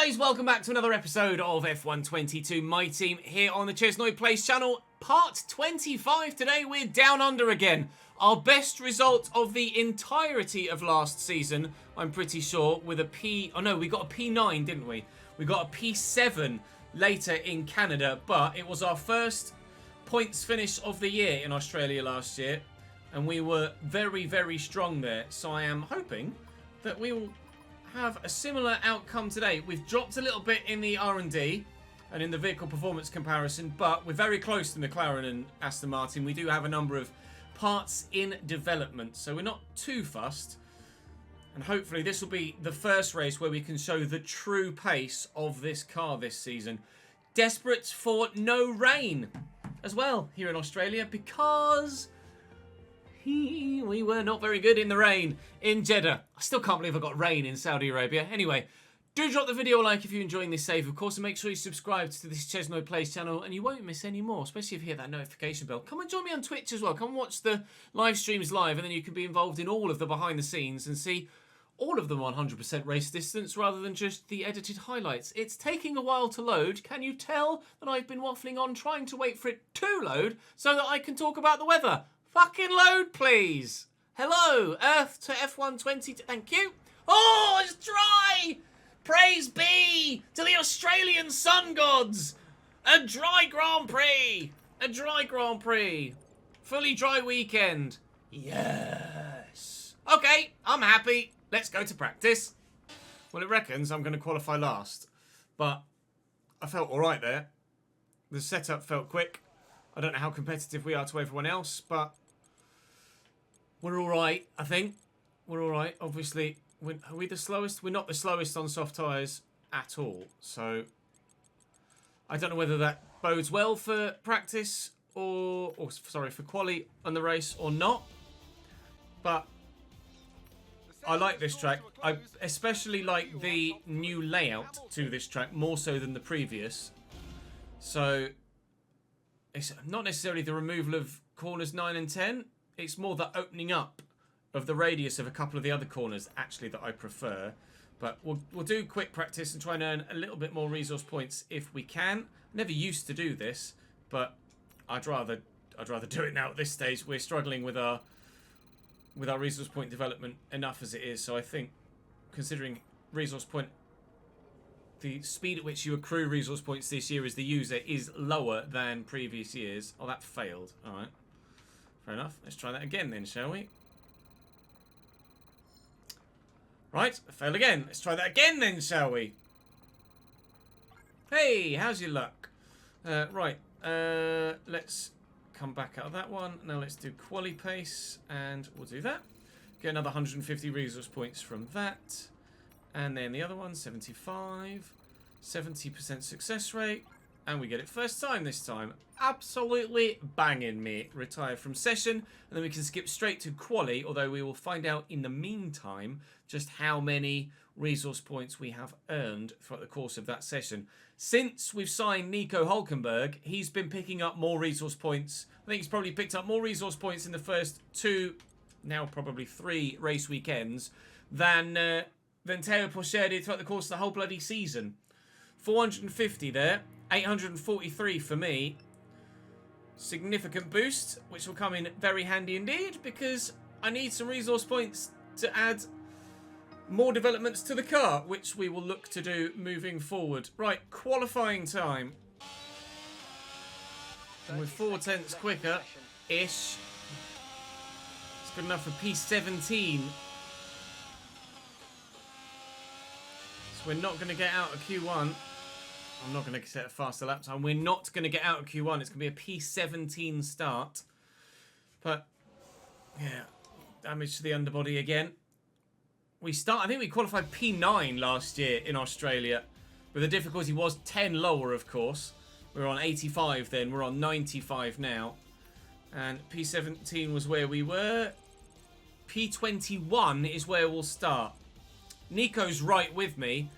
ChesnoidPlays, welcome back to another episode of F122, my team here on the ChesnoidPlays channel. Part 25 today, we're down under again. Our best result of the entirety of last season, I'm pretty sure, with a P... Oh no, we got a P9, didn't we? We got a P7 later in Canada, but it was our first points finish of the year in Australia last year, and we were very, very strong there. So I am hoping that we will have a similar outcome today. We've dropped a little bit in the R&D and in the vehicle performance comparison, but we're very close to McLaren and Aston Martin. We do have a number of parts in development, so we're not too fussed. And hopefully this will be the first race where we can show the true pace of this car this season. Desperate for no rain as well here in Australia, because we were not very good in the rain in Jeddah. I still can't believe I got rain in Saudi Arabia. Anyway, do drop the video a like if you're enjoying this save, of course, and make sure you subscribe to this ChesnoidPlays channel and you won't miss any more, especially if you hit that notification bell. Come and join me on Twitch as well. Come and watch the live streams live, and then you can be involved in all of the behind the scenes and see all of them 100% race distance rather than just the edited highlights. It's taking a while to load. Can you tell that I've been waffling on trying to wait for it to load so that I can talk about the weather? Fucking load, please. Hello, Earth to F122. Thank you. Oh, it's dry. Praise be to the Australian sun gods. A dry Grand Prix. A dry Grand Prix. Fully dry weekend. Yes. Okay, I'm happy. Let's go to practice. Well, it reckons I'm going to qualify last, but I felt all right there. The setup felt quick. I don't know how competitive we are to everyone else, but we're all right, I think. We're all right. Obviously, are we the slowest? We're not the slowest on soft tyres at all. So I don't know whether that bodes well for practice or sorry, for quali on the race or not. But I like this track. I especially like the new layout to this track, more so than the previous. So it's not necessarily the removal of corners 9 and 10. It's more the opening up of the radius of a couple of the other corners, actually, that I prefer. But we'll do quick practice and try and earn a little bit more resource points if we can. Never used to do this, but I'd rather do it now at this stage. We're struggling with our resource point development enough as it is. So I think, considering resource point, the speed at which you accrue resource points this year as the user is lower than previous years. Oh, that failed. All right. Fair enough. Let's try that again then, shall we? Right, I failed again. Let's try that again then, shall we? Hey, how's your luck? Right, let's come back out of that one. Now let's do quali pace, and we'll do that. Get another 150 resource points from that. And then the other one, 75. 70% success rate. And we get it first time this time. Absolutely banging, mate. Retire from session. And then we can skip straight to quali. Although we will find out in the meantime just how many resource points we have earned throughout the course of that session. Since we've signed Nico Hulkenberg, he's been picking up more resource points. I think he's probably picked up more resource points in the first 2, now probably 3 race weekends than Teo Porcher did throughout the course of the whole bloody season. 450 there. 843 for me. Significant boost, which will come in very handy indeed, because I need some resource points to add more developments to the car, which we will look to do moving forward. Right, qualifying time. And with 4/10 quicker-ish. It's good enough for P17. So we're not going to get out of Q1. I'm not going to set a faster lap time. We're not going to get out of Q1. It's going to be a P17 start. But, yeah, damage to the underbody again. I think we qualified P9 last year in Australia. But the difficulty was 10 lower, of course. We were on 85 then. We're on 95 now. And P17 was where we were. P21 is where we'll start. Nico's right with me.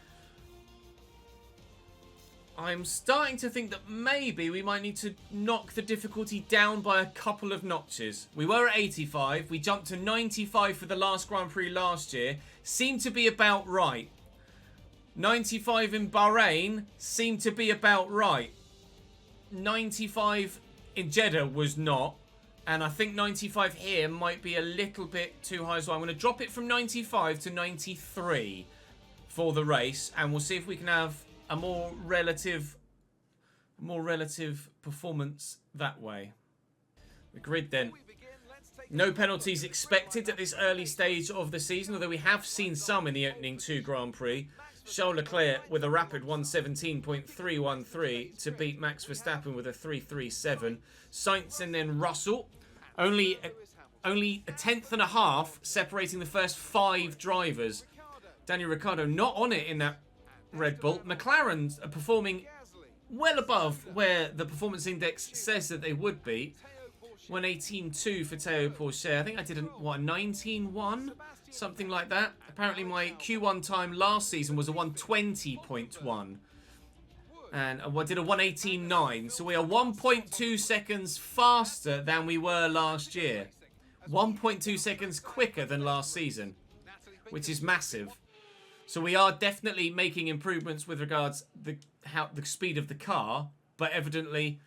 I'm starting to think that maybe we might need to knock the difficulty down by a couple of notches. We were at 85. We jumped to 95 for the last Grand Prix last year. Seemed to be about right. 95 in Bahrain seemed to be about right. 95 in Jeddah was not. And I think 95 here might be a little bit too high as well. I'm going to drop it from 95 to 93 for the race. And we'll see if we can have a more relative performance that way. The grid then. No penalties expected at this early stage of the season, although we have seen some in the opening 2 Grand Prix. Charles Leclerc with a rapid 117.313 to beat Max Verstappen with a 337. Sainz and then Russell. Only a tenth and a half separating the first 5 drivers. Daniel Ricciardo not on it in that Red Bull. McLaren's are performing well above where the performance index says that they would be. 118.2 for Théo Pourchaire. I think I did a 19.1, something like that. Apparently my Q1 time last season was a 120.1. And I did a 118.9. So we are 1.2 seconds faster than we were last year. 1.2 seconds quicker than last season, which is massive. So we are definitely making improvements with regards the speed of the car, but evidently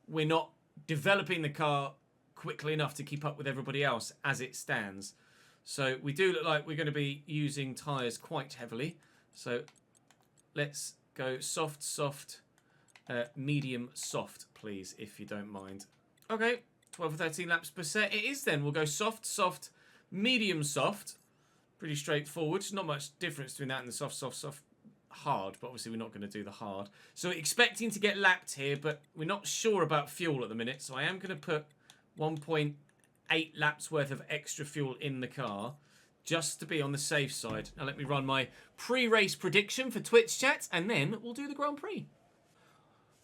we're not developing the car quickly enough to keep up with everybody else as it stands. So we do look like we're going to be using tyres quite heavily. So let's go soft, medium, soft, please, if you don't mind. Okay, 12 or 13 laps per set it is then. We'll go soft, medium, soft. Pretty straightforward. There's not much difference between that and the soft, hard, but obviously we're not going to do the hard. So expecting to get lapped here, but we're not sure about fuel at the minute, so I am going to put 1.8 laps worth of extra fuel in the car just to be on the safe side. Now let me run my pre-race prediction for Twitch chat, and then we'll do the Grand Prix.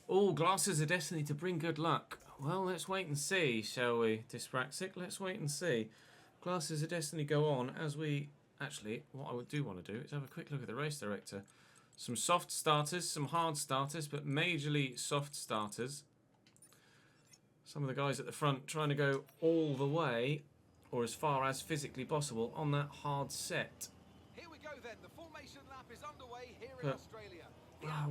All glasses are destined to bring good luck. Well, let's wait and see, shall we, Dyspraxic? Let's wait and see. Glasses of Destiny go on as we... Actually, what I do want to do is have a quick look at the race director. Some soft starters, some hard starters, but majorly soft starters. Some of the guys at the front trying to go all the way, or as far as physically possible, on that hard set. Here we go then. The formation lap is underway here in Australia.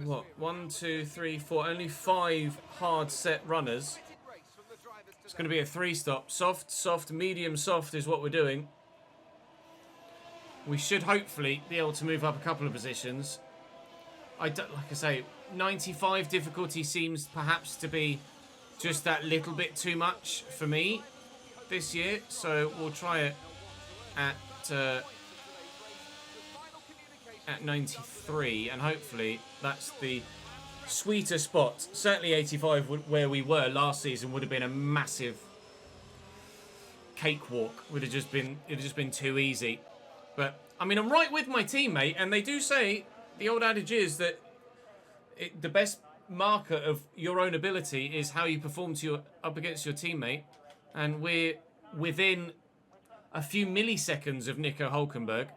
What? 1, 2, 3, 4. Only 5 hard set runners. It's going to be a 3-stop. Soft, medium, soft is what we're doing. We should hopefully be able to move up a couple of positions. Like I say, 95 difficulty seems perhaps to be just that little bit too much for me this year. So we'll try it at 93, and hopefully that's the sweeter spot. Certainly 85, where we were last season, would have been a massive cakewalk. It'd have just been too easy. But I mean, I'm right with my teammate, and they do say the old adage is that the best marker of your own ability is how you perform up against your teammate, and we're within a few milliseconds of Nico Hulkenberg.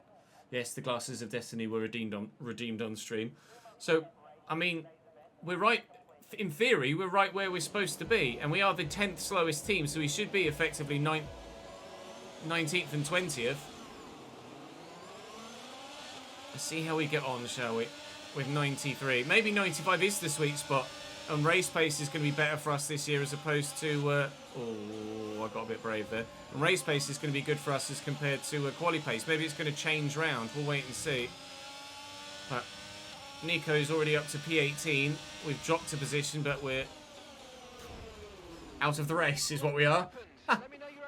Yes, the glasses of destiny were redeemed on stream. So, I mean, we're right. In theory, we're right where we're supposed to be, and we are the 10th slowest team, so we should be effectively 19th and 20th. Let's see how we get on, shall we? With 93. Maybe 95 is the sweet spot. And race pace is going to be better for us this year as opposed to... oh, I got a bit brave there. And race pace is going to be good for us as compared to quali pace. Maybe it's going to change round. We'll wait and see. But Nico's already up to P18. We've dropped a position, but we're out of the race is what we are.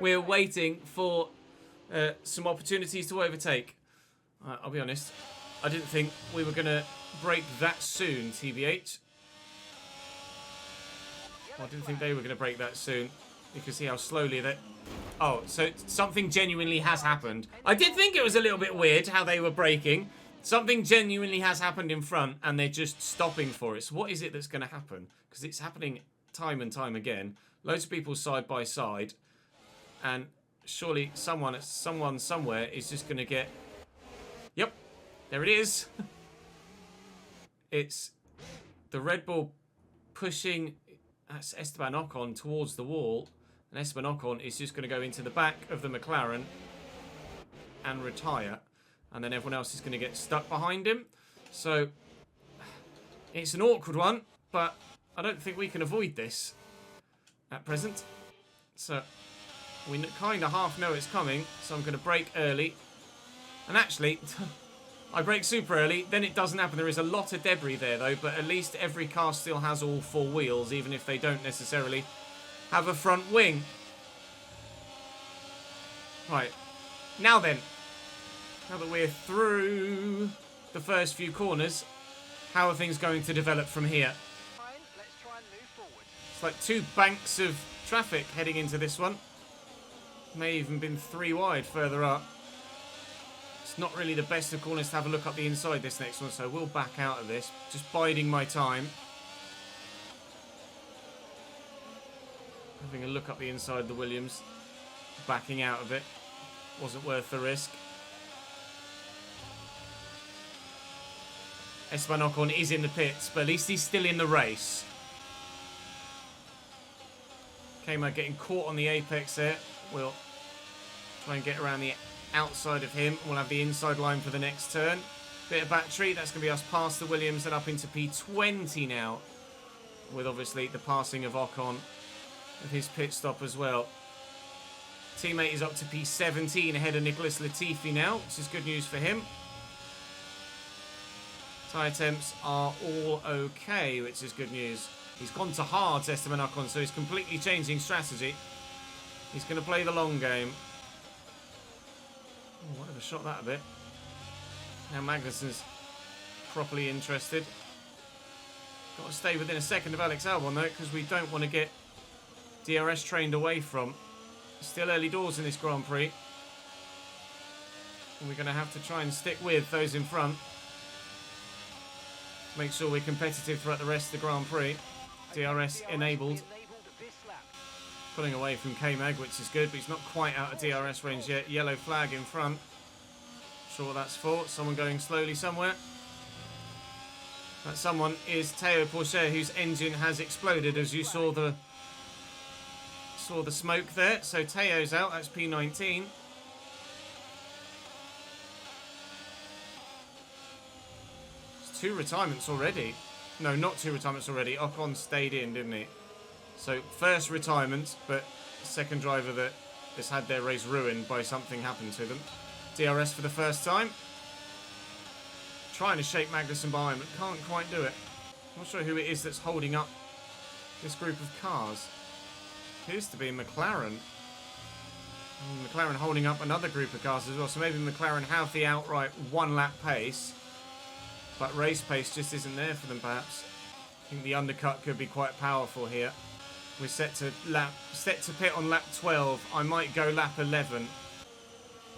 We're waiting for some opportunities to overtake. I'll be honest. I didn't think we were going to break that soon, TBH. I didn't think they were going to break that soon. You can see how slowly they... Oh, so something genuinely has happened. I did think it was a little bit weird how they were braking. Something genuinely has happened in front, and they're just stopping for it. So what is it that's going to happen? Because it's happening time and time again. Loads of people side by side. And surely someone somewhere is just going to get... Yep, there it is. It's the Red Bull pushing Esteban Ocon towards the wall, and Esteban Ocon is just going to go into the back of the McLaren and retire, and then everyone else is going to get stuck behind him. So It's an awkward one, but I don't think we can avoid this at present. So we kind of half know it's coming, so I'm going to brake early. And actually, I brake super early, then it doesn't happen. There is a lot of debris there, though, but at least every car still has all four wheels, even if they don't necessarily have a front wing. Right, now then, now that we're through the first few corners, how are things going to develop from here? Let's try and move forward. It's like two banks of traffic heading into this one. May even been three wide further up. It's not really the best of corners to have a look up the inside this next one, so we'll back out of this. Just biding my time. Having a look up the inside of the Williams. Backing out of it. Wasn't worth the risk. Esteban Ocon is in the pits, but at least he's still in the race. K-Mag getting caught on the apex there. We'll try and get around the outside of him. We'll have the inside line for the next turn. Bit of battery. That's going to be us past the Williams and up into P20 now. With obviously the passing of Ocon with his pit stop as well. Teammate is up to P17 ahead of Nicholas Latifi now, which is good news for him. Tyre temps are all okay, which is good news. He's gone to hards, Esteban Ocon, so he's completely changing strategy. He's going to play the long game. Oh, whatever, shot that a bit. Now Magnussen's properly interested. Got to stay within a second of Alex Albon, though, because we don't want to get DRS trained away from. Still early doors in this Grand Prix. And we're going to have to try and stick with those in front. Make sure we're competitive throughout the rest of the Grand Prix. DRS enabled. Pulling away from K-Mag, which is good, but he's not quite out of DRS range yet. Yellow flag in front. Not sure what that's for. Someone going slowly somewhere. That someone is Théo Pourchaire, whose engine has exploded, as you saw the smoke there. So Teo's out. That's P19. It's 2 retirements already. No, not 2 retirements already. Ocon stayed in, didn't he? So first retirement, but second driver that has had their race ruined by something happened to them. DRS for the first time. Trying to shake Magnussen behind, but can't quite do it. Not sure who it is that's holding up this group of cars. Appears to be McLaren. And McLaren holding up another group of cars as well. So maybe McLaren have the outright 1 lap pace, but race pace just isn't there for them perhaps. I think the undercut could be quite powerful here. We're set to pit on lap 12. I might go lap 11.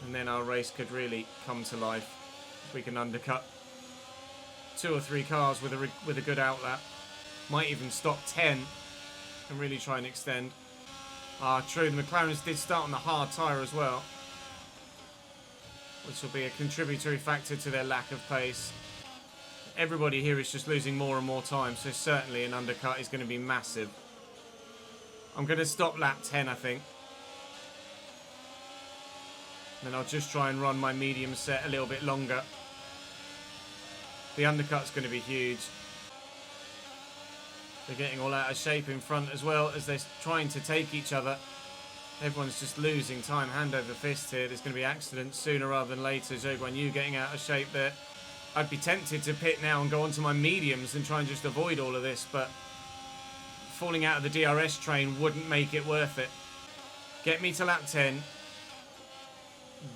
And then our race could really come to life. If we can undercut 2 or 3 cars with a good outlap. Might even stop 10 and really try and extend. True, the McLarens did start on the hard tyre as well, which will be a contributory factor to their lack of pace. Everybody here is just losing more and more time, so certainly an undercut is going to be massive. I'm going to stop lap 10, I think. Then I'll just try and run my medium set a little bit longer. The undercut's going to be huge. They're getting all out of shape in front as well as they're trying to take each other. Everyone's just losing time, hand over fist here. There's going to be accidents sooner rather than later. Zhou Guan Yu getting out of shape there. I'd be tempted to pit now and go onto my mediums and try and just avoid all of this, but falling out of the DRS train wouldn't make it worth it. Get me to lap 10.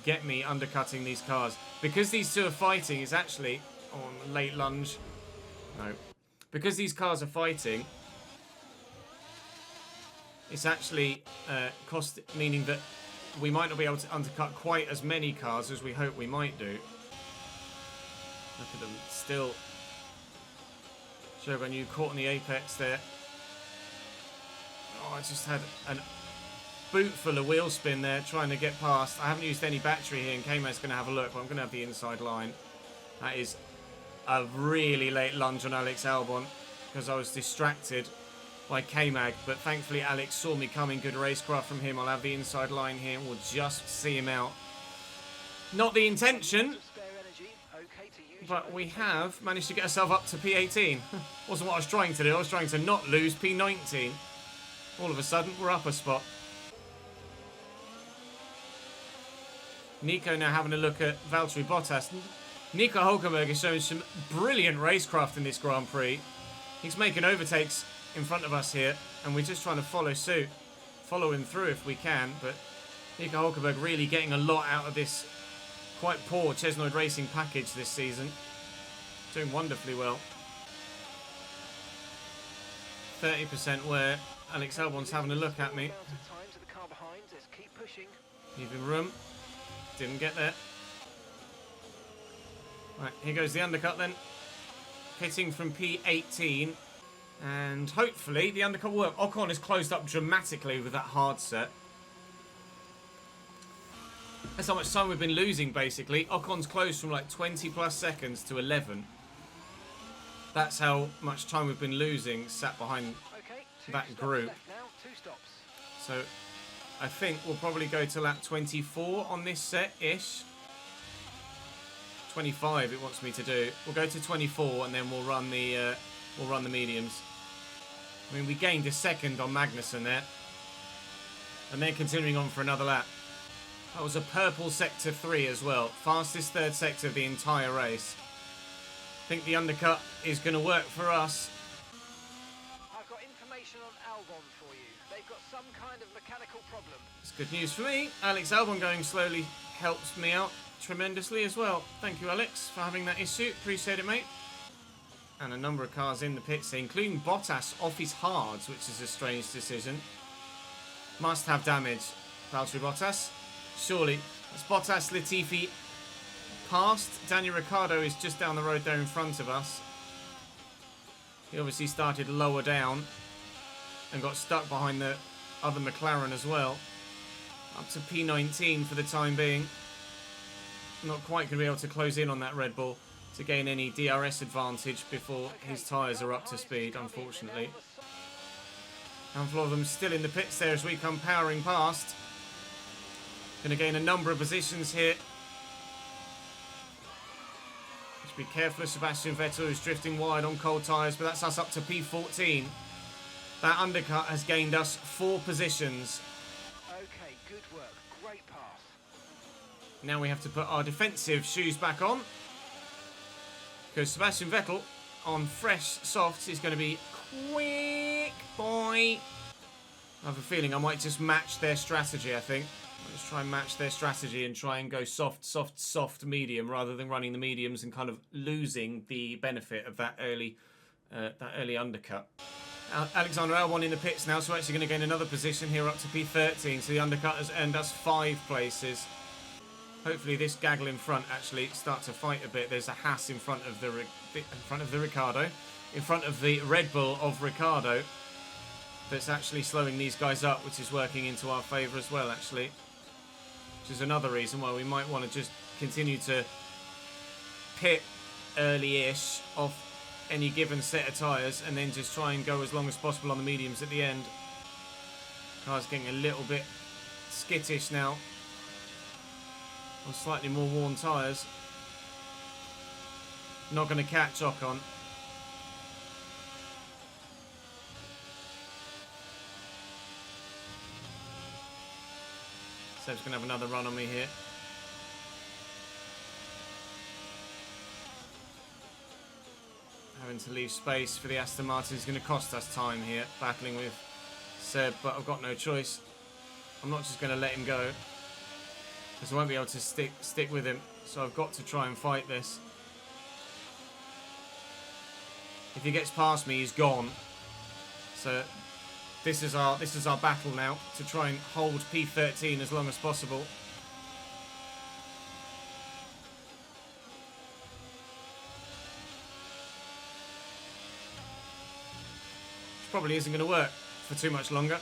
Get me undercutting these cars. Because these two are fighting, it's actually on late lunge. No. Because these cars are fighting, it's actually meaning that we might not be able to undercut quite as many cars as we hope we might do. Look at them, still. Zhou Guan Yu caught on the apex there. Oh, I just had a boot full of wheel spin there trying to get past. I haven't used any battery here, and K-Mag's going to have a look, but I'm going to have the inside line. That is a really late lunge on Alex Albon because I was distracted by K-Mag, but thankfully Alex saw me coming. Good racecraft from him. I'll have the inside line here and we'll just see him out. Not the intention. but we have managed to get ourselves up to P18. Wasn't what I was trying to do. I was trying to not lose P19. All of a sudden, we're up a spot. Nico now having a look at Valtteri Bottas. Nico Hulkenberg is showing some brilliant racecraft in this Grand Prix. He's making overtakes in front of us here, and we're just trying to follow suit. Follow him through if we can, but Nico Hulkenberg really getting a lot out of this quite poor Chesnoid Racing package this season. Doing wonderfully well. 30% wear. Alex Albon's having a look at me. Leaving room. Didn't get there. Right, here goes the undercut then. Hitting from P18. And hopefully the undercut will work. Ocon is closed up dramatically with that hard set. That's how much time we've been losing, basically. Ocon's closed from like 20 plus seconds to 11. That's how much time we've been losing sat behind that group. So I think we'll probably go to lap 24 on this set-ish. 25 it wants me to do. We'll go to 24 and then we'll run the mediums. I mean, we gained a second on Magnussen there. And then continuing on for another lap. That was a purple sector 3 as well. Fastest third sector of the entire race. I think the undercut is going to work for us. I've got information on Albon for you. They've got some kind of mechanical problem. It's good news for me. Alex Albon going slowly helps me out tremendously as well. Thank you, Alex, for having that issue. Appreciate it, mate. And a number of cars in the pits, including Bottas off his hards, which is a strange decision. Must have damage. Valtteri Bottas. Surely. It's Bottas, Latifi past. Daniel Ricciardo is just down the road there in front of us. He obviously started lower down and got stuck behind the other McLaren as well. Up to P19 for the time being. Not quite going to be able to close in on that Red Bull to gain any DRS advantage before his tyres are up to speed, unfortunately. Handful of them still in the pits there as we come powering past. Going to gain a number of positions here. Just be careful of Sebastian Vettel, who's drifting wide on cold tyres, but that's us up to P14. That undercut has gained us 4 positions. Okay, good work. Great pass. Now we have to put our defensive shoes back on. Because Sebastian Vettel on fresh softs is going to be quick, boy. I have a feeling I might just match their strategy, I think. Let's try and match their strategy and try and go soft, soft, soft, medium rather than running the mediums and kind of losing the benefit of that early undercut. Alexander Albon in the pits now, so we're actually going to gain another position here up to P13. So the undercut has earned us 5 places. Hopefully this gaggle in front actually starts to fight a bit. There's a Haas in front of the Ricciardo, in front of the Red Bull of Ricciardo. That's actually slowing these guys up, which is working into our favour as well, actually. Which is another reason why we might want to just continue to pit early-ish off any given set of tyres and then just try and go as long as possible on the mediums at the end. Car's getting a little bit skittish now on slightly more worn tyres. Not going to catch Ocon. Seb's going to have another run on me here. Having to leave space for the Aston Martin is going to cost us time here, battling with Seb, but I've got no choice. I'm not just going to let him go, because I won't be able to stick with him, so I've got to try and fight this. If he gets past me, he's gone. So this is our battle now, to try and hold P13 as long as possible. Which probably isn't going to work for too much longer.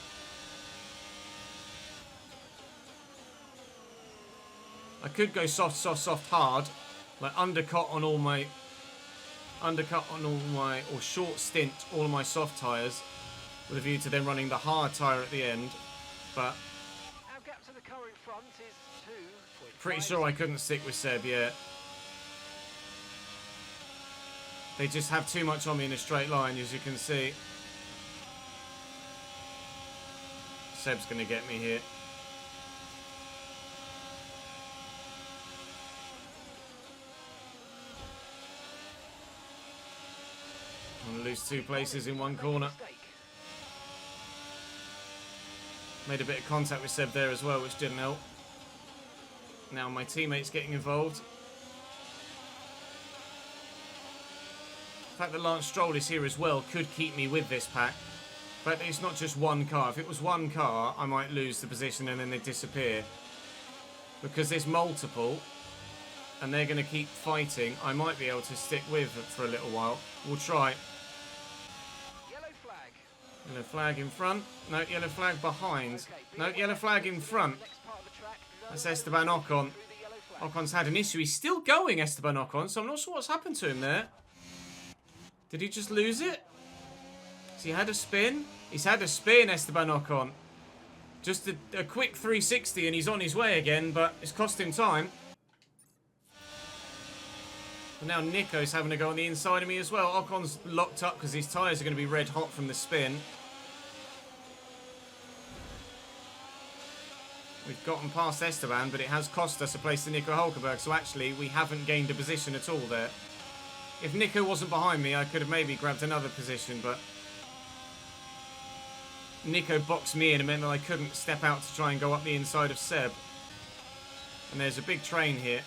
I could go soft, soft, soft, hard, like undercut on all my, or short stint all of my soft tyres, with a view to then running the hard tyre at the end, but Our gap to the car in front is 2.5. pretty sure I couldn't stick with Seb, yeah. They just have too much on me in a straight line, as you can see. Seb's going to get me here. I'm going to lose 2 places in one corner. Made a bit of contact with Seb there as well, which didn't help. Now my teammate's getting involved. The fact that Lance Stroll is here as well could keep me with this pack. But it's not just one car. If it was one car, I might lose the position and then they disappear. Because there's multiple, and they're going to keep fighting, I might be able to stick with for a little while. We'll try. Yellow flag. Yellow flag in front. No, yellow flag behind. No, yellow flag in front. That's Esteban Ocon. Ocon's had an issue. He's still going, Esteban Ocon, so I'm not sure what's happened to him there. Did he just lose it? Has he had a spin? He's had a spin, Esteban Ocon. Just a quick 360 and he's on his way again, but it's cost him time. But now Nico's having to go on the inside of me as well. Ocon's locked up because his tyres are going to be red hot from the spin. We've gotten past Esteban, but it has cost us a place to Nico Hulkenberg. So actually, we haven't gained a position at all there. If Nico wasn't behind me, I could have maybe grabbed another position, but Nico boxed me in and meant that I couldn't step out to try and go up the inside of Seb. And there's a big train here.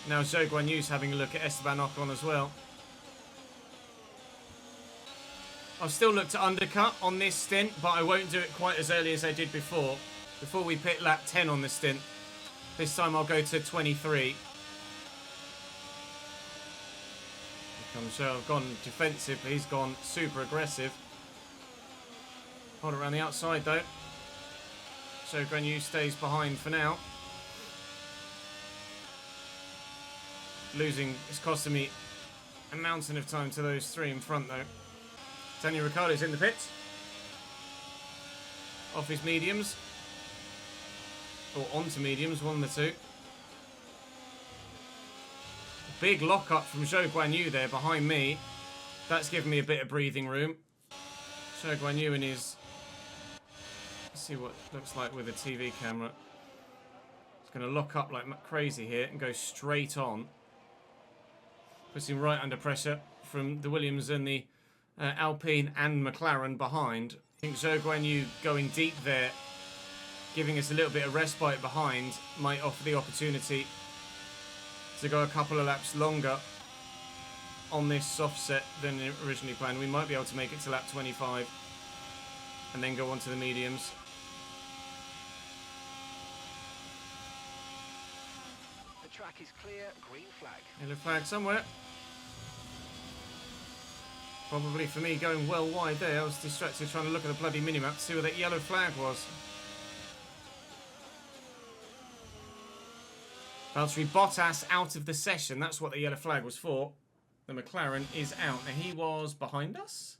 Now Zhou Guanyu's having a look at Esteban Ocon as well. I'll still look to undercut on this stint, but I won't do it quite as early as I did before. Before we pit lap 10 on the stint. This time I'll go to 23. Here comes Zhou. I've gone defensive, but he's gone super aggressive. Hold it around the outside though. So Guanyu stays behind for now. Losing, it's costing me a mountain of time to those 3 in front though. Daniel Ricciardo's in the pits. Off his mediums. Or onto mediums, one of the two. Big lock-up from Zhou Guanyu there behind me. That's given me a bit of breathing room. Zhou Guanyu in his... Let's see what it looks like with a TV camera. He's going to lock up like crazy here and go straight on. Puts him right under pressure from the Williams and the Alpine and McLaren behind. I think Zhou Guanyu going deep there, giving us a little bit of respite behind, might offer the opportunity to go a couple of laps longer on this soft set than originally planned. We might be able to make it to lap 25 and then go on to the mediums. The track is clear, green flag. Yellow flag somewhere. Probably for me going well wide there. I was distracted trying to look at the bloody minimap to see where that yellow flag was. Valtteri Bottas out of the session. That's what the yellow flag was for. The McLaren is out. Now he was behind us.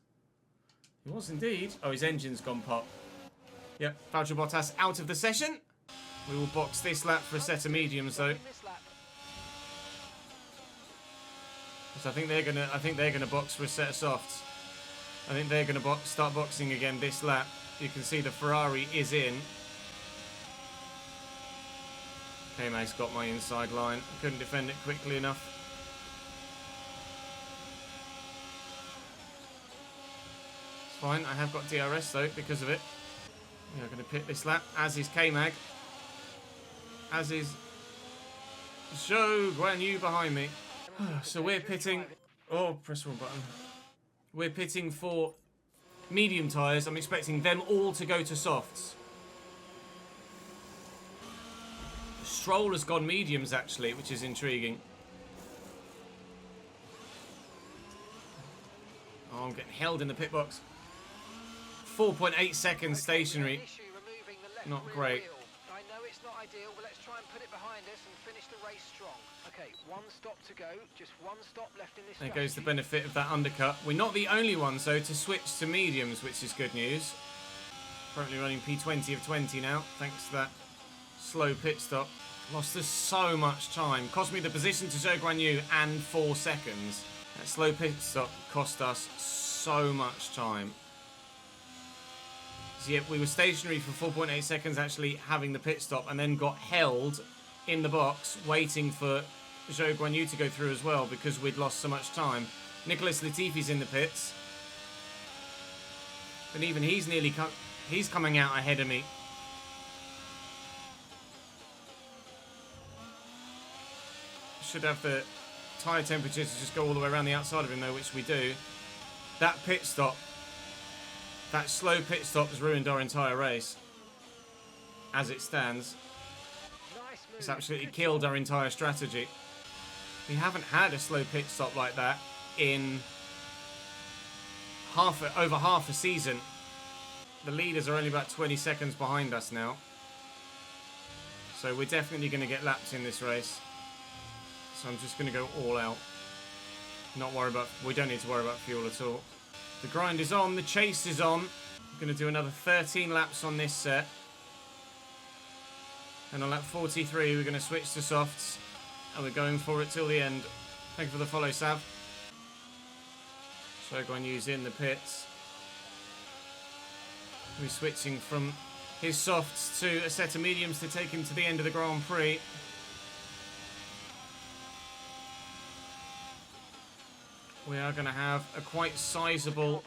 He was indeed. Oh, his engine's gone pop. Yep, Valtteri Bottas out of the session. We will box this lap for a set of mediums though. So I think they're gonna box for a set of softs. I think they're gonna start boxing again this lap. You can see the Ferrari is in. K-Mag's got my inside line. I couldn't defend it quickly enough. It's fine. I have got DRS though because of it. We are going to pit this lap, as is K-Mag. As is Zhou Guanyu behind me. So we're pitting... Oh, press the wrong button. We're pitting for medium tyres. I'm expecting them all to go to softs. Stroll has gone mediums, actually, which is intriguing. Oh, I'm getting held in the pit box. 4.8 seconds stationary. Not great. I know it's not ideal, but let's try and put it behind us and finish the race strong. Okay, one stop to go. Just one stop left in this. There goes the benefit of that undercut. We're not the only ones, though, to switch to mediums, which is good news. Currently running P20 of 20 now, thanks to that slow pit stop. Lost us so much time. Cost me the position to Zhou Guanyu and 4 seconds. That slow pit stop cost us so much time. So yeah, we were stationary for 4.8 seconds actually having the pit stop, and then got held in the box waiting for Zhou Guanyu to go through as well because we'd lost so much time. Nicholas Latifi's in the pits. But even he's nearly he's coming out ahead of me. Should have the tyre temperatures to just go all the way around the outside of him though, which we do. That pit stop, that slow pit stop has ruined our entire race. As it stands. It's absolutely killed our entire strategy. We haven't had a slow pit stop like that in over half a season. The leaders are only about 20 seconds behind us now. So we're definitely going to get lapped in this race. So I'm just going to go all out. Not worry about, we don't need to worry about fuel at all. The grind is on, the chase is on. I'm going to do another 13 laps on this set. And on lap 43 we're going to switch to softs. And we're going for it till the end. Thank you for the follow, Sav. So Guanyu's in the pits. We're switching from his softs to a set of mediums to take him to the end of the Grand Prix. We are going to have a quite sizable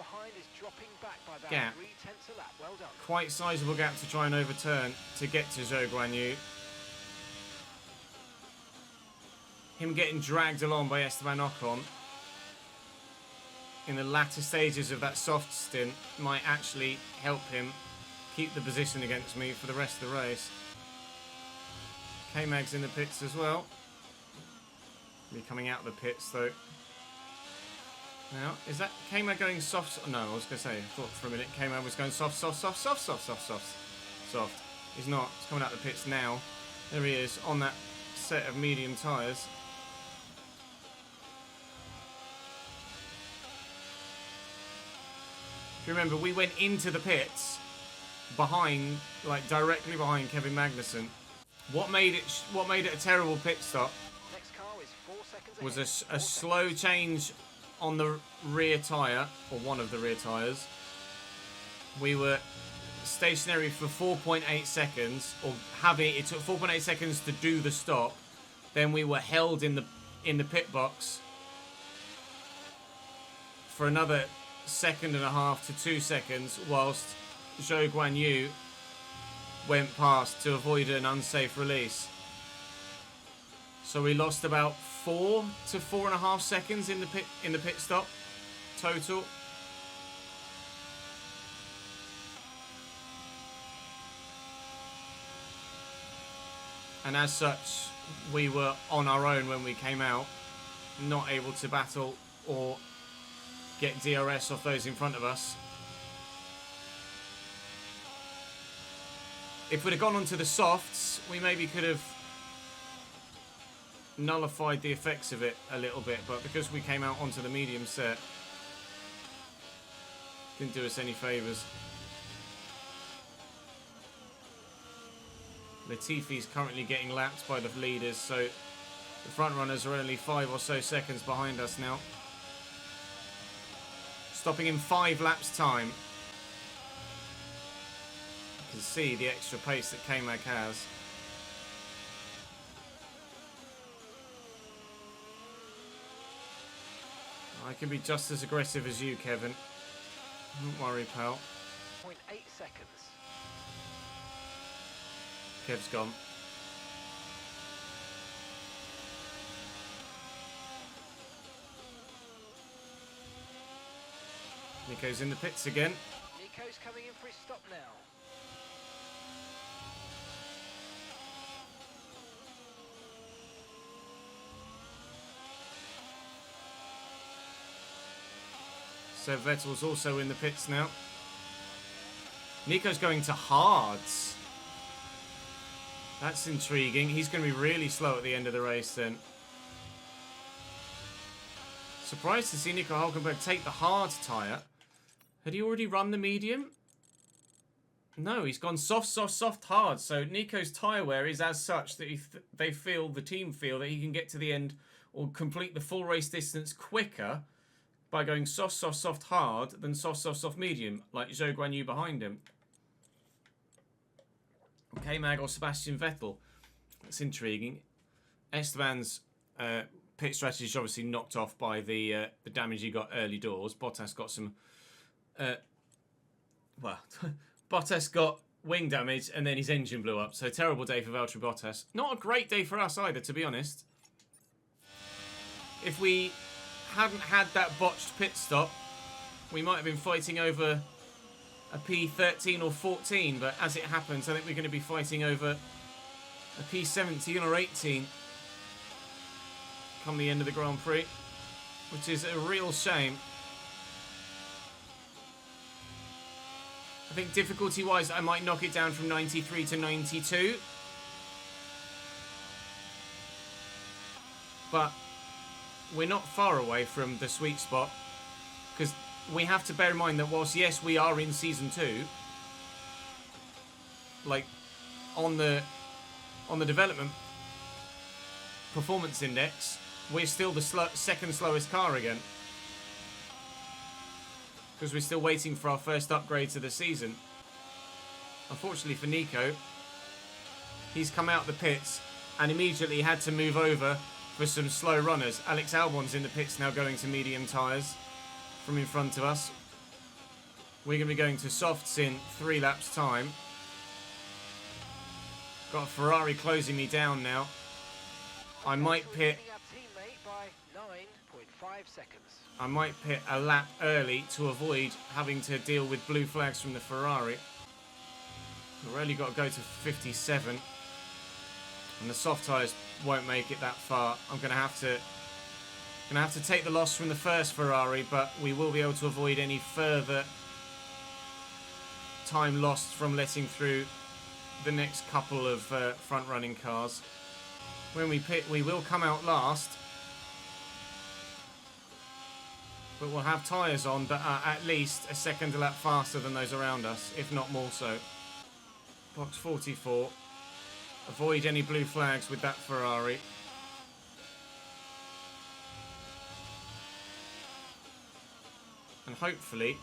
gap. Quite sizable gap to try and overturn to get to Zhou Guanyu. Him getting dragged along by Esteban Ocon in the latter stages of that soft stint might actually help him keep the position against me for the rest of the race. K-Mag's in the pits as well. Be coming out of the pits though. Now, is that K-Mag going soft? No, I was going to say, I thought for a minute K-Mag was going soft. He's not. He's coming out of the pits now. There he is on that set of medium tyres. If you remember, we went into the pits behind, like directly behind Kevin Magnussen. What made it a terrible pit stop was a slow change on the rear tyre, or one of the rear tyres. We were stationary for 4.8 seconds, or it took 4.8 seconds to do the stop. Then we were held in the pit box for another 1.5 to 2 seconds, whilst Zhou Guanyu went past to avoid an unsafe release. So we lost about 4 to 4.5 seconds in the pit stop total. And as such, we were on our own when we came out, not able to battle or get DRS off those in front of us. If we'd have gone onto the softs, we maybe could have nullified the effects of it a little bit, but because we came out onto the medium set, didn't do us any favours. Latifi's currently getting lapped by the leaders, so the front runners are only 5 or so seconds behind us now. Stopping in 5 laps time. You can see the extra pace that K-Mag has. I can be just as aggressive as you, Kevin. Don't worry, pal. 0.8 seconds. Kev's gone. Nico's in the pits again. Nico's coming in for his stop now. So Vettel's also in the pits now. Nico's going to hards. That's intriguing. He's going to be really slow at the end of the race then. Surprised to see Nico Hulkenberg take the hard tyre. Had he already run the medium? No, he's gone soft, soft, soft, hard. So Nico's tyre wear is as such that the team feel that he can get to the end or complete the full race distance quicker by going soft, soft, soft, hard than soft, soft, soft, medium, like Zhou Guanyu behind him. K-Mag or Sebastian Vettel. That's intriguing. Esteban's pit strategy is obviously knocked off by the damage he got early doors. Bottas got some... Bottas got wing damage and then his engine blew up. So terrible day for Valtteri Bottas. Not a great day for us either, to be honest. If we hadn't had that botched pit stop, we might have been fighting over a P13 or 14. But as it happens, I think we're going to be fighting over a P17 or 18 come the end of the Grand Prix, which is a real shame. I think difficulty-wise, I might knock it down from 93 to 92. But we're not far away from the sweet spot, because we have to bear in mind that whilst, yes, we are in Season 2, like, on the development performance index, we're still the second slowest car again. Because we're still waiting for our first upgrade to the season. Unfortunately for Nico, he's come out the pits and immediately had to move over for some slow runners. Alex Albon's in the pits now, going to medium tyres from in front of us. We're going to be going to softs in 3 laps time. Got a Ferrari closing me down now. I might pit a lap early to avoid having to deal with blue flags from the Ferrari. We've really got to go to 57. And the soft tyres won't make it that far. I'm going to have to take the loss from the first Ferrari, but we will be able to avoid any further time lost from letting through the next couple of front-running cars. When we pit, we will come out last, but we'll have tyres on that are at least a second a lap faster than those around us, if not more so. Box 44. Avoid any blue flags with that Ferrari. And hopefully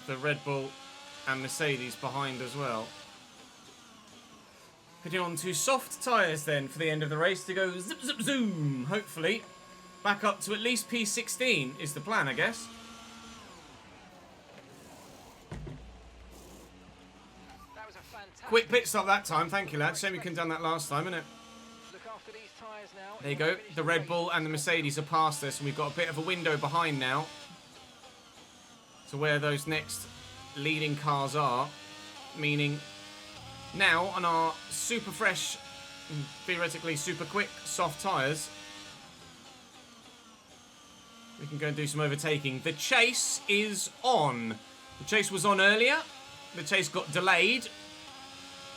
the Red Bull and Mercedes behind as well. Putting on to soft tyres then for the end of the race to go zip zip zoom, hopefully. Back up to at least P16 is the plan, I guess. That was a fantastic Quick pit stop that time, thank you lads. Shame we couldn't have done that last time, innit? look after these tyres now. There you go, the Red Bull and the Mercedes are past us, and we've got a bit of a window behind now to where those next leading cars are, meaning now on our super fresh, theoretically super quick soft tyres, we can go and do some overtaking. The chase is on. The chase was on earlier. The chase got delayed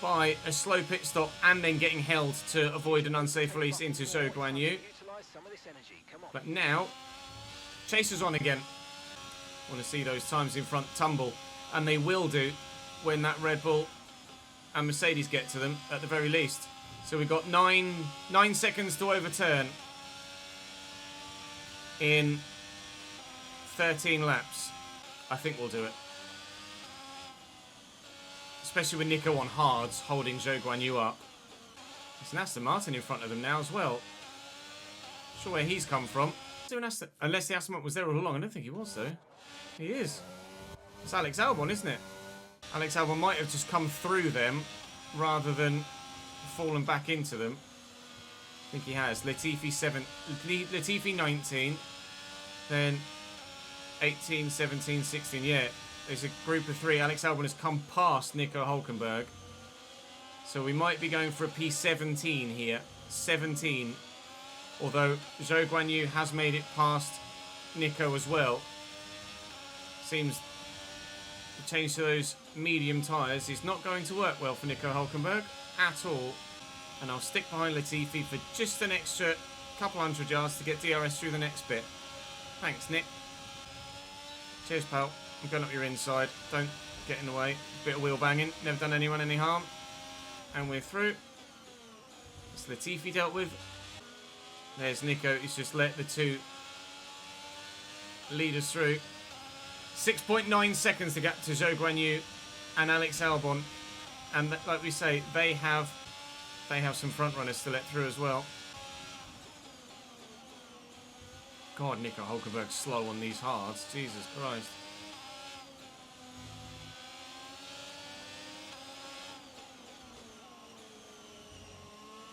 by a slow pit stop and then getting held to avoid an unsafe release into Zhou Guanyu. But now, chase is on again. Want to see those times in front tumble, and they will do when that Red Bull and Mercedes get to them at the very least. So we've got 9 seconds to overturn in 13 laps. I think we'll do it. Especially with Nico on hards holding Zhou Guanyu up. There's an Aston Martin in front of them now as well. Not sure where he's come from. Unless the Aston Martin was there all along. I don't think he was though. He is. It's Alex Albon, isn't it? Alex Albon might have just come through them rather than fallen back into them. I think he has. Latifi 19. Then 18, 17, 16. Yeah, there's a group of 3. Alex Albon has come past Nico Hülkenberg. So we might be going for a P17 here. 17. Although Zhou Guanyu has made it past Nico as well. Seems the change to those medium tyres is not going to work well for Nico Hülkenberg at all. And I'll stick behind Latifi for just an extra couple hundred yards to get DRS through the next bit. Thanks, Nick. Cheers, pal. I'm going up your inside. Don't get in the way. Bit of wheel banging. Never done anyone any harm. And we're through. It's Latifi dealt with. There's Nico. He's just let the two lead us through. 6.9 seconds to get to Zhou Guanyu and Alex Albon. And like we say, they have some front runners to let through as well. God, Nico Hulkenberg's slow on these hards. Jesus Christ.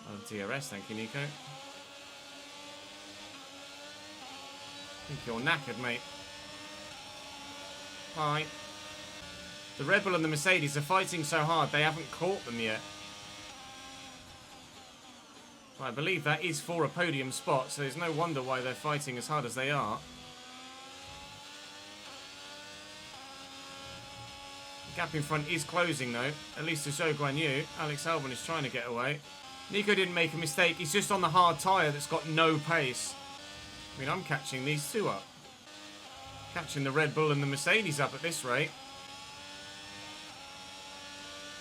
Oh, DRS, thank you, Nico. I think you're knackered, mate. Hi. The Red Bull and the Mercedes are fighting so hard they haven't caught them yet. I believe that is for a podium spot, so there's no wonder why they're fighting as hard as they are. The gap in front is closing though, at least to Zhou Guanyu. Alex Albon is trying to get away. Nico didn't make a mistake, he's just on the hard tyre that's got no pace. I mean, I'm catching these two up. Catching the Red Bull and the Mercedes up at this rate.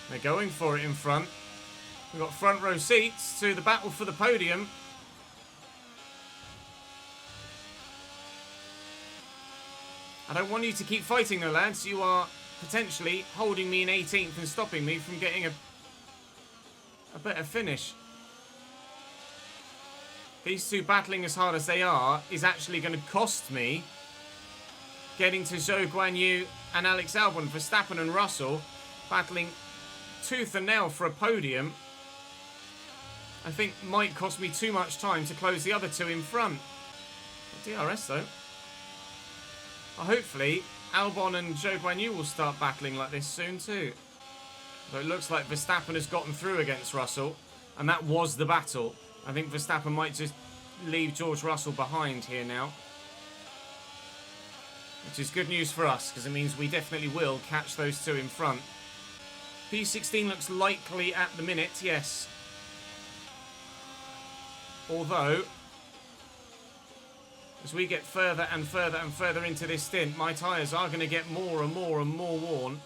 They're going for it in front. We've got front row seats to the battle for the podium. I don't want you to keep fighting though, lads. You are potentially holding me in 18th and stopping me from getting a better finish. These two battling as hard as they are is actually going to cost me getting to Zhou Guanyu and Alex Albon. Verstappen and Russell battling tooth and nail for a podium, I think might cost me too much time to close the other two in front. DRS though. Well, hopefully Albon and Zhou Guanyu will start battling like this soon too. So it looks like Verstappen has gotten through against Russell, and that was the battle. I think Verstappen might just leave George Russell behind here now, which is good news for us because it means we definitely will catch those two in front. P16 looks likely at the minute, yes. Although, as we get further and further and further into this stint, my tyres are going to get more and more and more worn.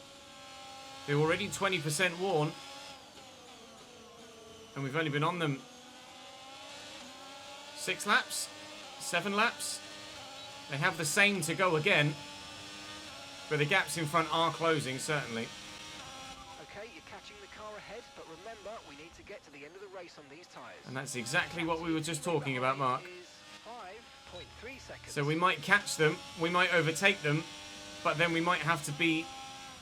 They're already 20% worn. And we've only been on them 6 laps, 7 laps. They have the same to go again. But the gaps in front are closing, certainly. Okay, you're catching the car ahead, but remember, we need to get to the end of the race on these tyres. And that's exactly what we were just talking about, Mark. 5.3 seconds. So we might catch them, we might overtake them, but then we might have to be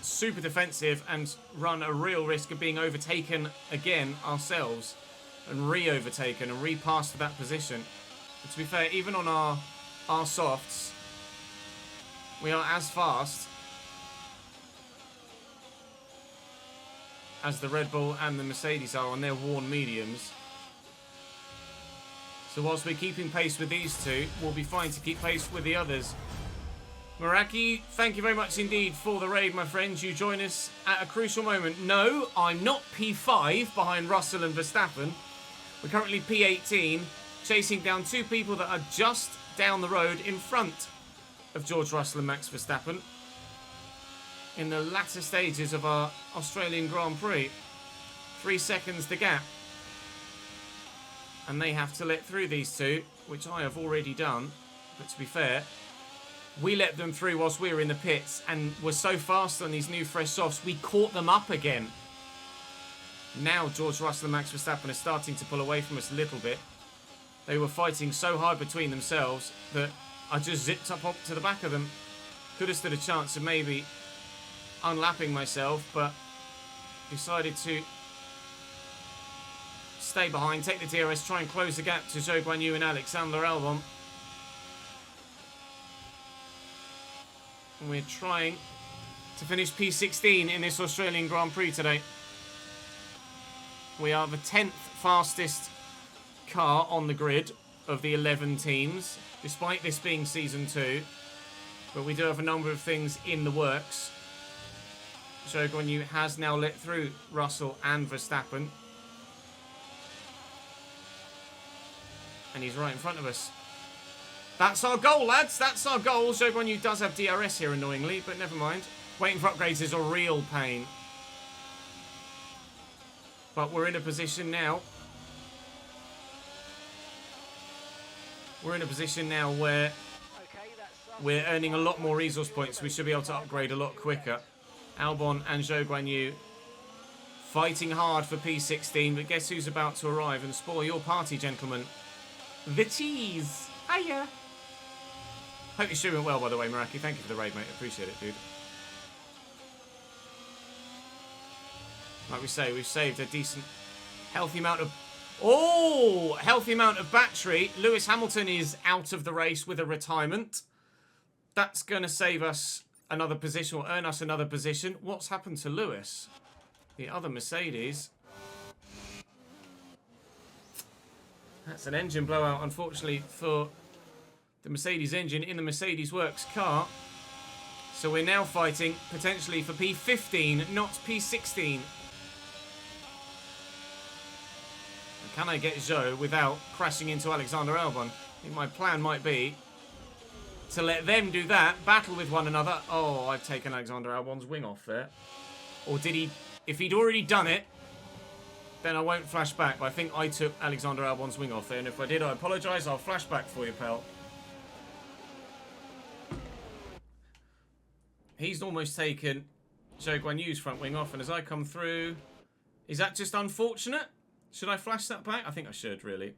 super defensive and run a real risk of being overtaken again ourselves and re-overtaken and re-passed to that position. But to be fair, even on our softs, we are as fast as the Red Bull and the Mercedes are on their worn mediums. So whilst we're keeping pace with these two, we'll be fine to keep pace with the others. Meraki, thank you very much indeed for the raid, my friends. You join us at a crucial moment. No, I'm not P5 behind Russell and Verstappen. We're currently P18, chasing down two people that are just down the road in front of George Russell and Max Verstappen in the latter stages of our Australian Grand Prix. 3 seconds the gap. And they have to let through these two, which I have already done. But to be fair, we let them through whilst we were in the pits and were so fast on these new fresh softs, we caught them up again. Now George Russell and Max Verstappen are starting to pull away from us a little bit. They were fighting so hard between themselves that I just zipped up to the back of them. Could have stood a chance of maybe unlapping myself, but decided to stay behind, take the DRS, try and close the gap to Zhou Guanyu and Alexander Albon. And we're trying to finish P16 in this Australian Grand Prix today. We are the 10th fastest car on the grid of the 11 teams, despite this being Season 2. But we do have a number of things in the works. Zhou Guanyu has now let through Russell and Verstappen. And he's right in front of us. That's our goal, lads. That's our goal. Zhou Guanyu does have DRS here, annoyingly, but never mind. Waiting for upgrades is a real pain. But we're in a position now. We're in a position now where we're earning a lot more resource points. We should be able to upgrade a lot quicker. Albon and Zhou Guanyu fighting hard for P16, but guess who's about to arrive and spoil your party, gentlemen? The cheese. Hiya. Hope you're streaming well, by the way, Maraki. Thank you for the raid, mate. Appreciate it, dude. Like we say, we've saved a decent, healthy amount of... Oh! Healthy amount of battery. Lewis Hamilton is out of the race with a retirement. That's going to save us another position, or earn us another position. What's happened to Lewis? The other Mercedes. That's an engine blowout, unfortunately, for the Mercedes engine in the Mercedes Works car. So we're now fighting, potentially, for P15, not P16. Can I get Zhou without crashing into Alexander Albon? I think my plan might be to let them do that, battle with one another. Oh, I've taken Alexander Albon's wing off there. Or did he... If he'd already done it, then I won't flash back. But I think I took Alexander Albon's wing off there. And if I did, I apologise. I'll flash back for you, pal. He's almost taken Zhou Guanyu's front wing off. And as I come through... Is that just unfortunate? Should I flash that back? I think I should, really.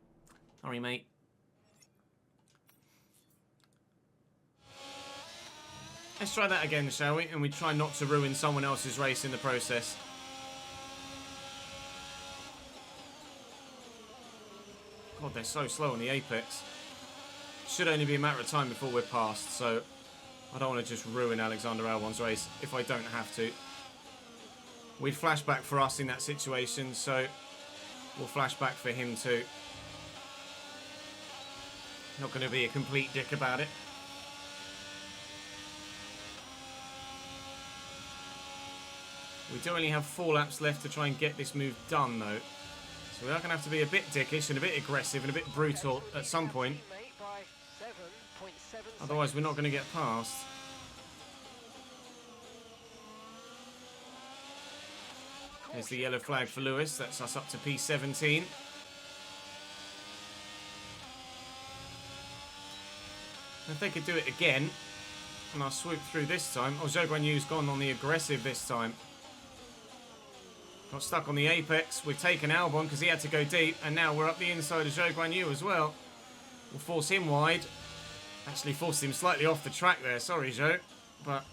Sorry, mate. Let's try that again, shall we? And we try not to ruin someone else's race in the process. God, they're so slow on the apex. Should only be a matter of time before we're past, so I don't want to just ruin Alexander Albon's race if I don't have to. We'd flash back for us in that situation, so we'll flash back for him too. Not going to be a complete dick about it. We do only have 4 laps left to try and get this move done, though. So we are going to have to be a bit dickish and a bit aggressive and a bit brutal at some point. Otherwise, we're not going to get past. There's the yellow flag for Lewis. That's us up to P17. If they could do it again, and I'll swoop through this time. Oh, Zhou Guanyu's gone on the aggressive this time. Got stuck on the apex. We've taken Albon because he had to go deep, and now we're up the inside of Zhou Guanyu as well. We'll force him wide. Actually forced him slightly off the track there. Sorry, Zhou. But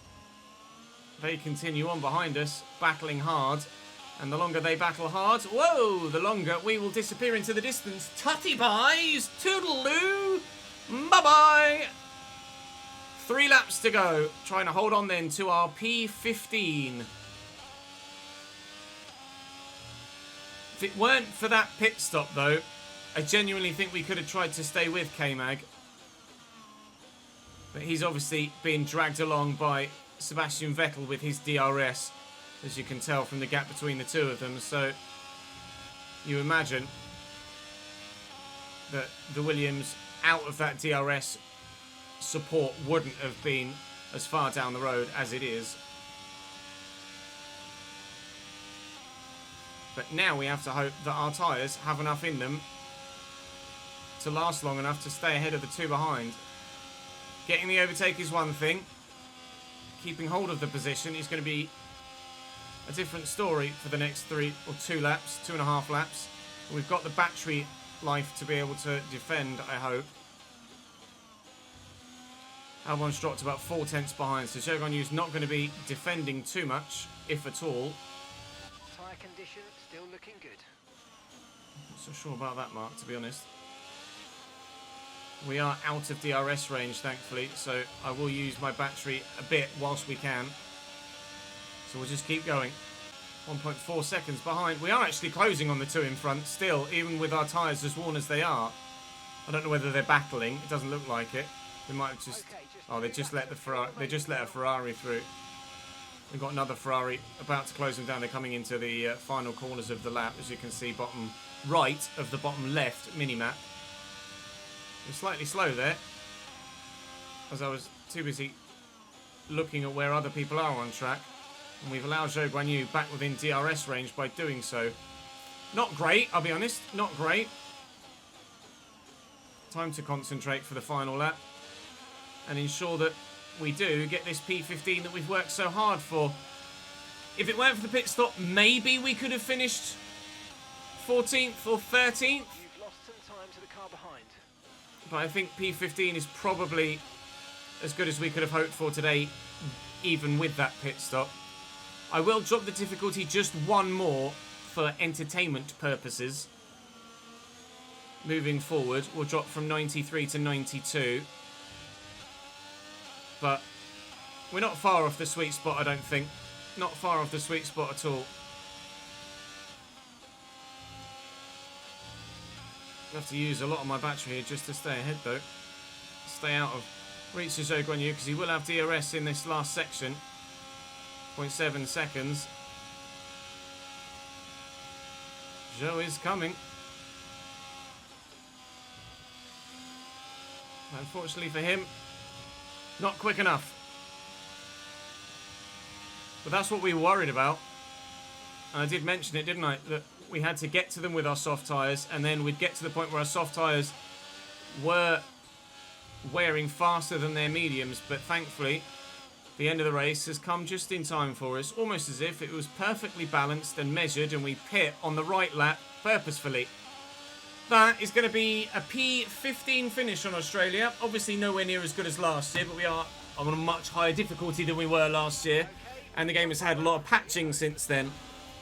they continue on behind us, battling hard. And the longer they battle hard, whoa, the longer we will disappear into the distance. Tutty pies, toodaloo, bye-bye. 3 laps to go. Trying to hold on then to our P15. If it weren't for that pit stop, though, I genuinely think we could have tried to stay with K-Mag. But he's obviously being dragged along by Sebastian Vettel with his DRS, as you can tell from the gap between the two of them. So you imagine that the Williams out of that DRS support wouldn't have been as far down the road as it is. But now we have to hope that our tyres have enough in them to last long enough to stay ahead of the 2 behind. Getting the overtake is one thing. Keeping hold of the position is going to be a different story for the next 3 or 2 laps, 2.5 laps. We've got the battery life to be able to defend, I hope. Albon's dropped about 4 tenths behind, so Zhou Guanyu's not going to be defending too much, if at all. Tyre condition still looking good. Not so sure about that, Mark, to be honest. We are out of DRS range, thankfully, so I will use my battery a bit whilst we can. So we'll just keep going. 1.4 seconds behind. We are actually closing on the 2 in front still, even with our tyres as worn as they are. I don't know whether they're battling. It doesn't look like it. They might have just... Oh, they just let the Ferrari... They just let a Ferrari through. We've got another Ferrari about to close them down. They're coming into the final corners of the lap, as you can see, bottom right of the bottom left mini-map. We're slightly slow there. as I was too busy looking at where other people are on track. And we've allowed Zhou Guanyu back within DRS range by doing so. Not great, I'll be honest. Not great. Time to concentrate for the final lap and ensure that we do get this P15 that we've worked so hard for. If it weren't for the pit stop, maybe we could have finished 14th or 13th. You've lost some time to the car behind. But I think P15 is probably as good as we could have hoped for today, even with that pit stop. I will drop the difficulty just one more for entertainment purposes. Moving forward, we'll drop from 93 to 92. But we're not far off the sweet spot, I don't think. Not far off the sweet spot at all. I have to use a lot of my battery here just to stay ahead, though. Stay out of reach of Zhou Guanyu, because he will have DRS in this last section. 0.7 seconds. Zhou is coming. Unfortunately for him, not quick enough. But that's what we were worried about. And I did mention it, didn't I? That we had to get to them with our soft tyres, and then we'd get to the point where our soft tyres were wearing faster than their mediums. But thankfully, the end of the race has come just in time for us, almost as if it was perfectly balanced and measured, and we pit on the right lap purposefully. That is going to be a P15 finish on Australia. Obviously nowhere near as good as last year, but we are on a much higher difficulty than we were last year. And the game has had a lot of patching since then.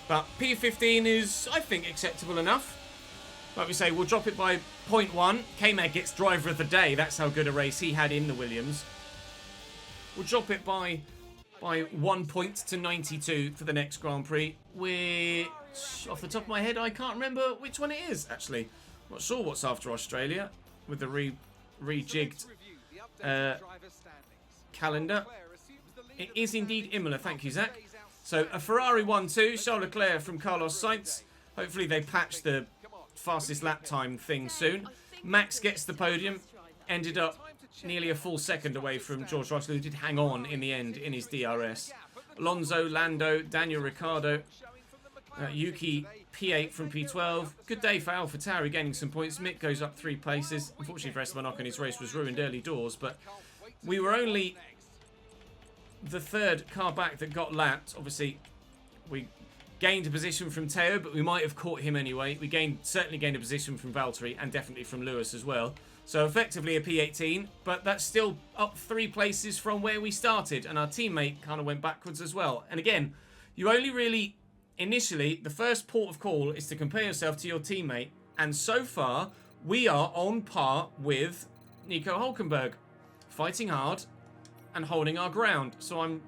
But P15 is, I think, acceptable enough. Like we say, we'll drop it by 0.1. K-Mag gets driver of the day. That's how good a race he had in the Williams. We'll drop it by 1 point to 92 for the next Grand Prix. Which, off the top of my head, I can't remember which one it is, actually. Not sure what's after Australia with the rejigged calendar. It is indeed Imola, thank you, Zach. So a Ferrari 1-2, Charles Leclerc from Carlos Sainz. Hopefully they patch the fastest lap time thing soon. Max gets the podium, ended up nearly a full second away from George Russell, who did hang on in the end in his DRS. Alonso, Lando, Daniel Ricciardo, Yuki P8 from P12. Good day for AlphaTauri, gaining some points. Mick goes up 3 places. Unfortunately for Esteban Ocon, his race was ruined early doors, but we were only the third car back that got lapped. Obviously, we gained a position from Teo, but we might have caught him anyway. We certainly gained a position from Valtteri, and definitely from Lewis as well. So effectively a P18, but that's still up 3 places from where we started, and our teammate kind of went backwards as well. And again, you only really, initially, the first port of call is to compare yourself to your teammate, and so far, we are on par with Nico Hülkenberg, fighting hard and holding our ground. So I'm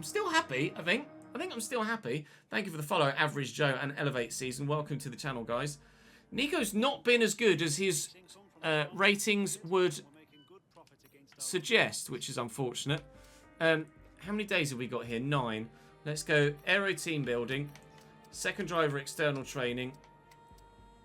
still happy, I think I'm still happy. Thank you for the follow, Average Joe and Elevate Season. Welcome to the channel, guys. Nico's not been as good as his ratings would suggest, which is unfortunate. How many days have we got here? 9. Let's go aero team building, second driver external training,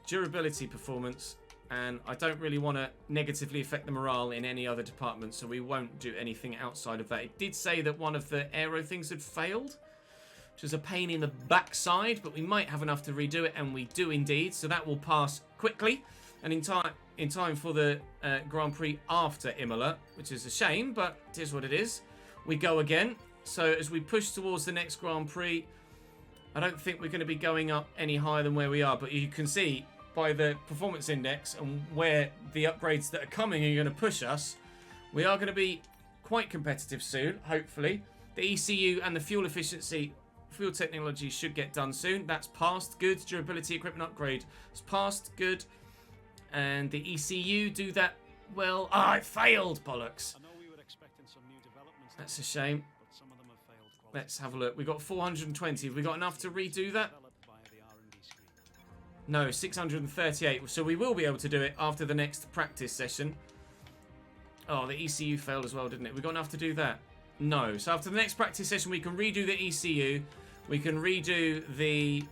durability performance, and I don't really want to negatively affect the morale in any other department, so we won't do anything outside of that. It did say that one of the aero things had failed, which is a pain in the backside, but we might have enough to redo it, and we do indeed, so that will pass quickly and in time for the Grand Prix after Imola, which is a shame, but it is what it is. We go again. So as we push towards the next Grand Prix, I don't think we're going to be going up any higher than where we are, but you can see by the performance index and where the upgrades that are coming are going to push us, we are going to be quite competitive soon, hopefully. The ECU and the fuel efficiency, fuel technology should get done soon. That's passed. Good. Durability equipment upgrade. It's passed. Good. And the ECU do that well. Ah, it failed, bollocks. That's a shame. Let's have a look. We got 420. Have we got enough to redo that? No, 638. So we will be able to do it after the next practice session. Oh, the ECU failed as well, didn't it? We got enough to do that? No. So after the next practice session, we can redo the ECU. We can redo the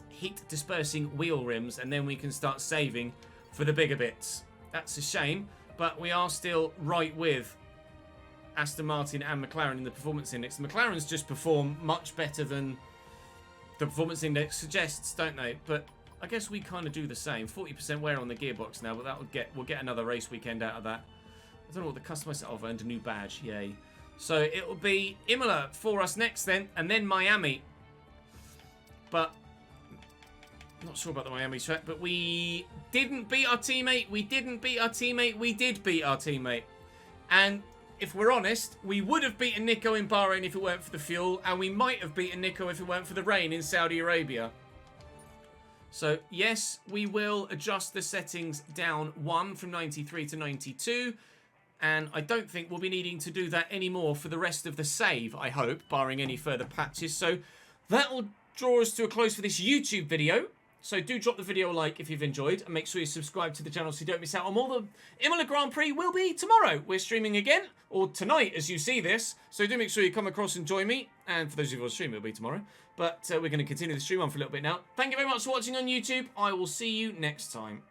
heat dispersing wheel rims, and then we can start saving for the bigger bits. That's a shame. but we are still right with Aston Martin and McLaren in the performance index. The McLarens just perform much better than the performance index suggests, don't they? But I guess we kind of do the same. 40% wear on the gearbox now, but we'll get another race weekend out of that. I don't know what the customer said. Oh, I've earned a new badge. Yay. So it will be Imola for us next then, and then Miami. But I'm not sure about the Miami track, but we didn't beat our teammate. We didn't beat our teammate. We did beat our teammate. And if we're honest, we would have beaten Nico in Bahrain if it weren't for the fuel, and we might have beaten Nico if it weren't for the rain in Saudi Arabia. So, yes, we will adjust the settings down 1 from 93 to 92, and I don't think we'll be needing to do that anymore for the rest of the save, I hope, barring any further patches. So, that will draw us to a close for this YouTube video. So do drop the video a like if you've enjoyed, and make sure you subscribe to the channel so you don't miss out on more. The Imola Grand Prix will be tomorrow. We're streaming again, or tonight as you see this. So do make sure you come across and join me. And for those of you on stream, it'll be tomorrow. But we're going to continue the stream on for a little bit now. Thank you very much for watching on YouTube. I will see you next time.